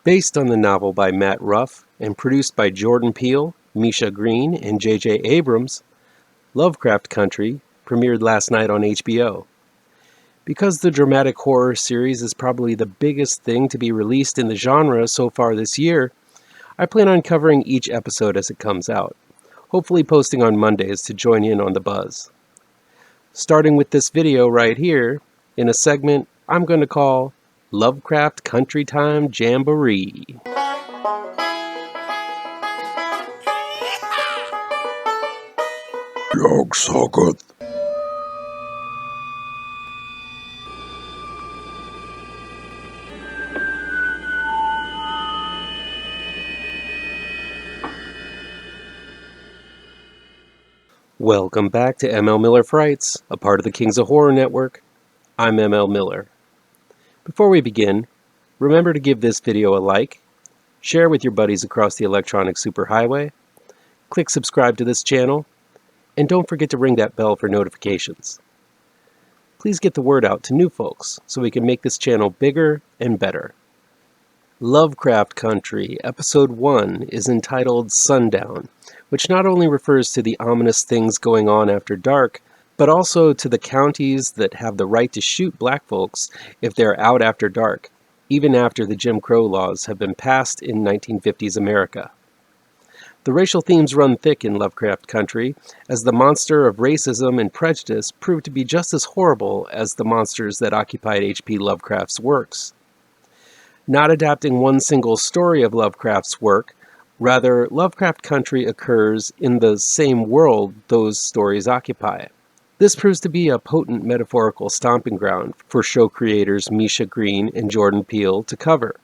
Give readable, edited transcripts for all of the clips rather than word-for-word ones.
Based on the novel by Matt Ruff and produced by Jordan Peele, Misha Green, and J.J. Abrams, Lovecraft Country premiered last night on HBO. Because the dramatic horror series is probably the biggest thing to be released in the genre so far this year, I plan on covering each episode as it comes out, hopefully posting on Mondays to join in on the buzz. Starting with this video right here, in a segment I'm going to call Lovecraft Country-Time Jamboree. Young socket. Welcome back to ML Miller Frights, a part of the Kings of Horror Network. I'm ML Miller. Before we begin, remember to give this video a like, share with your buddies across the electronic superhighway, click subscribe to this channel, and don't forget to ring that bell for notifications. Please get the word out to new folks so we can make this channel bigger and better. Lovecraft Country, Episode 1 is entitled Sundown, which not only refers to the ominous things going on after dark, but also to the counties that have the right to shoot black folks if they're out after dark, even after the Jim Crow laws have been passed in 1950s America. The racial themes run thick in Lovecraft Country, as the monster of racism and prejudice proved to be just as horrible as the monsters that occupied H.P. Lovecraft's works. Not adapting one single story of Lovecraft's work, rather, Lovecraft Country occurs in the same world those stories occupy. This proves to be a potent metaphorical stomping ground for show creators Misha Green and Jordan Peele to cover,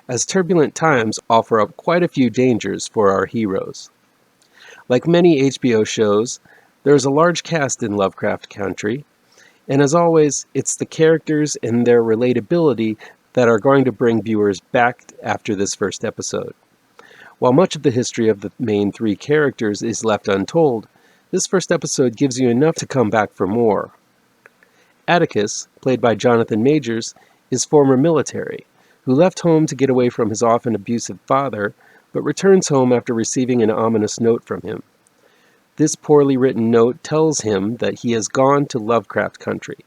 as turbulent times offer up quite a few dangers for our heroes. Like many HBO shows, there is a large cast in Lovecraft Country, and as always, it's the characters and their relatability that are going to bring viewers back after this first episode. While much of the history of the main three characters is left untold, this first episode gives you enough to come back for more. Atticus, played by Jonathan Majors, is former military, who left home to get away from his often abusive father, but returns home after receiving an ominous note from him. This poorly written note tells him that he has gone to Lovecraft Country,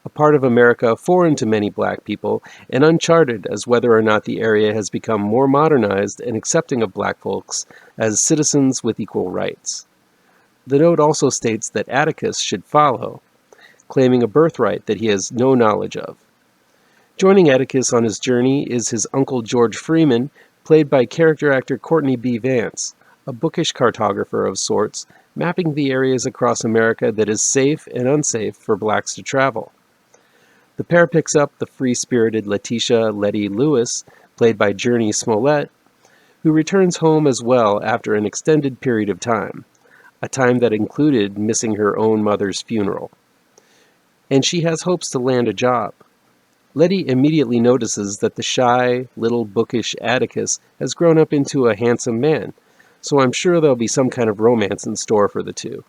a part of America foreign to many black people and uncharted as whether or not the area has become more modernized and accepting of black folks as citizens with equal rights. The note also states that Atticus should follow, claiming a birthright that he has no knowledge of. Joining Atticus on his journey is his uncle George Freeman, played by character actor Courtney B. Vance, a bookish cartographer of sorts, mapping the areas across America that is safe and unsafe for blacks to travel. The pair picks up the free-spirited Letitia Letty Lewis, played by Journey Smollett, who returns home as well after an extended period of time, a time that included missing her own mother's funeral. And she has hopes to land a job. Letty immediately notices that the shy, little bookish Atticus has grown up into a handsome man, so I'm sure there'll be some kind of romance in store for the two.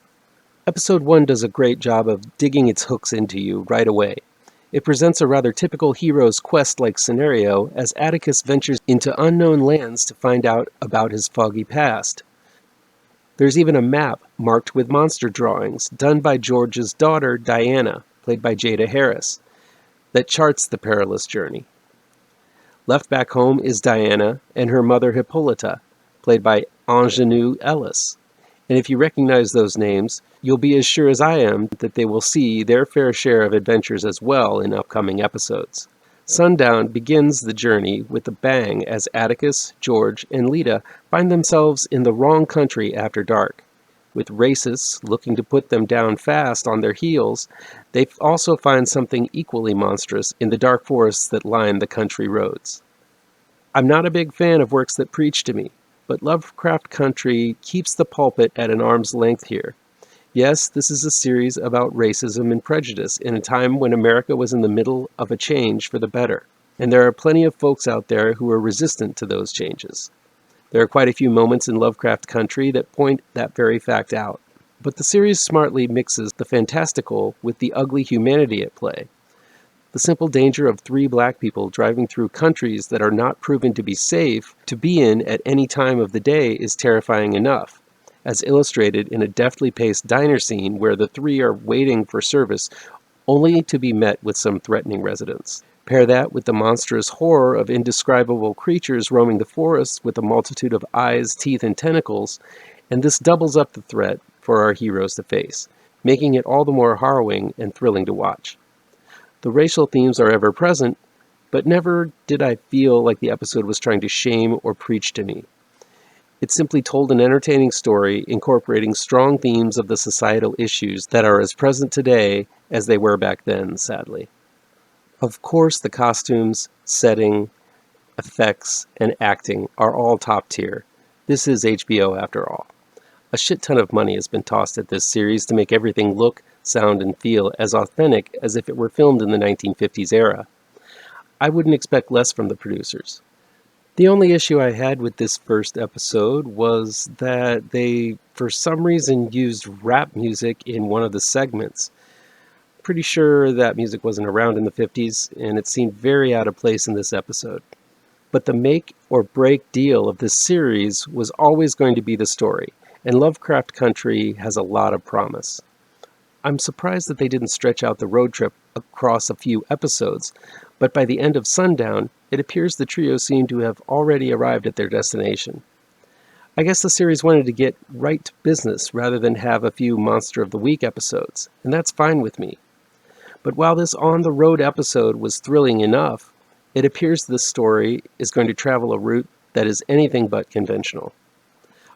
Episode 1 does a great job of digging its hooks into you right away. It presents a rather typical hero's quest-like scenario as Atticus ventures into unknown lands to find out about his foggy past. There's even a map marked with monster drawings done by George's daughter, Diana, played by Jada Harris, that charts the perilous journey. Left back home is Diana and her mother Hippolyta, played by Ingenue Ellis. And if you recognize those names, you'll be as sure as I am that they will see their fair share of adventures as well in upcoming episodes. Sundown begins the journey with a bang as Atticus, George, and Lita find themselves in the wrong country after dark. With racists looking to put them down fast on their heels, they also find something equally monstrous in the dark forests that line the country roads. I'm not a big fan of works that preach to me, but Lovecraft Country keeps the pulpit at an arm's length here. Yes, this is a series about racism and prejudice in a time when America was in the middle of a change for the better, and there are plenty of folks out there who are resistant to those changes. There are quite a few moments in Lovecraft Country that point that very fact out, but the series smartly mixes the fantastical with the ugly humanity at play. The simple danger of three black people driving through countries that are not proven to be safe to be in at any time of the day is terrifying enough, as illustrated in a deftly paced diner scene where the three are waiting for service only to be met with some threatening residents. Pair that with the monstrous horror of indescribable creatures roaming the forest with a multitude of eyes, teeth, and tentacles, and this doubles up the threat for our heroes to face, making it all the more harrowing and thrilling to watch. The racial themes are ever present, but never did I feel like the episode was trying to shame or preach to me. It simply told an entertaining story incorporating strong themes of the societal issues that are as present today as they were back then, sadly. Of course, the costumes, setting, effects, and acting are all top tier. This is HBO after all. A shit ton of money has been tossed at this series to make everything look, sound, and feel as authentic as if it were filmed in the 1950s era. I wouldn't expect less from the producers. The only issue I had with this first episode was that they, for some reason, used rap music in one of the segments. Pretty sure that music wasn't around in the 50s, and it seemed very out of place in this episode. But the make or break deal of this series was always going to be the story, and Lovecraft Country has a lot of promise. I'm surprised that they didn't stretch out the road trip across a few episodes, but by the end of Sundown, it appears the trio seemed to have already arrived at their destination. I guess the series wanted to get right to business rather than have a few Monster of the Week episodes, and that's fine with me. But while this on-the-road episode was thrilling enough, it appears this story is going to travel a route that is anything but conventional.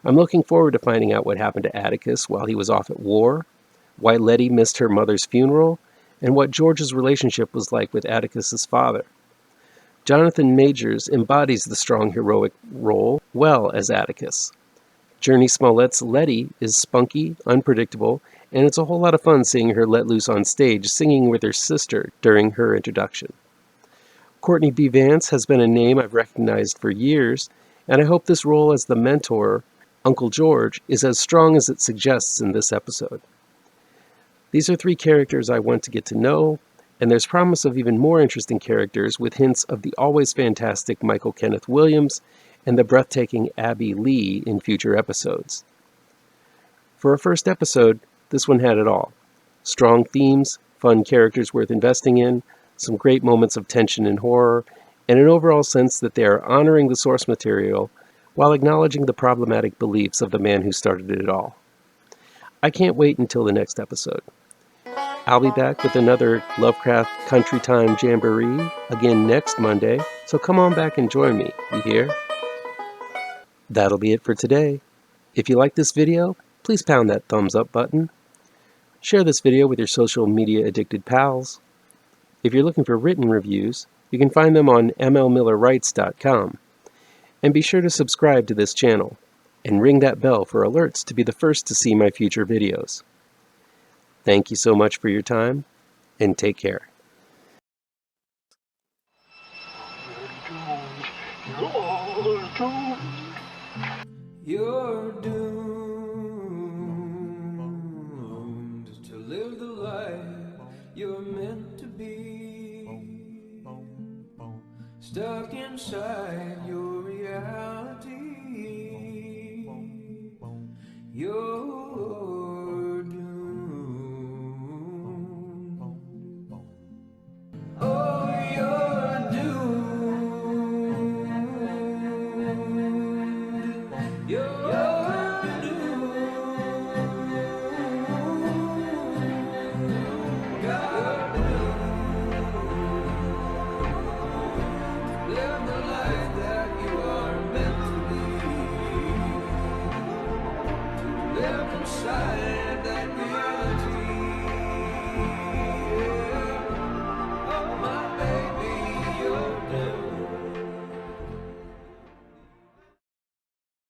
I'm looking forward to finding out what happened to Atticus while he was off at war, why Letty missed her mother's funeral, and what George's relationship was like with Atticus's father. Jonathan Majors embodies the strong heroic role well as Atticus. Journey Smollett's Letty is spunky, unpredictable, and it's a whole lot of fun seeing her let loose on stage singing with her sister during her introduction. Courtney B. Vance has been a name I've recognized for years, and I hope this role as the mentor, Uncle George, is as strong as it suggests in this episode. These are three characters I want to get to know, and there's promise of even more interesting characters with hints of the always fantastic Michael Kenneth Williams and the breathtaking Abby Lee in future episodes. For a first episode, this one had it all. Strong themes, fun characters worth investing in, some great moments of tension and horror, and an overall sense that they are honoring the source material while acknowledging the problematic beliefs of the man who started it all. I can't wait until the next episode. I'll be back with another Lovecraft Country-Time Jamboree again next Monday, so come on back and join me, you hear? That'll be it for today. If you like this video, please pound that thumbs up button. Share this video with your social media addicted pals. If you're looking for written reviews, you can find them on mlmillerwrites.com. And be sure to subscribe to this channel, and ring that bell for alerts to be the first to see my future videos. Thank you so much for your time, and take care. You're doomed to live the life you're meant to be, stuck inside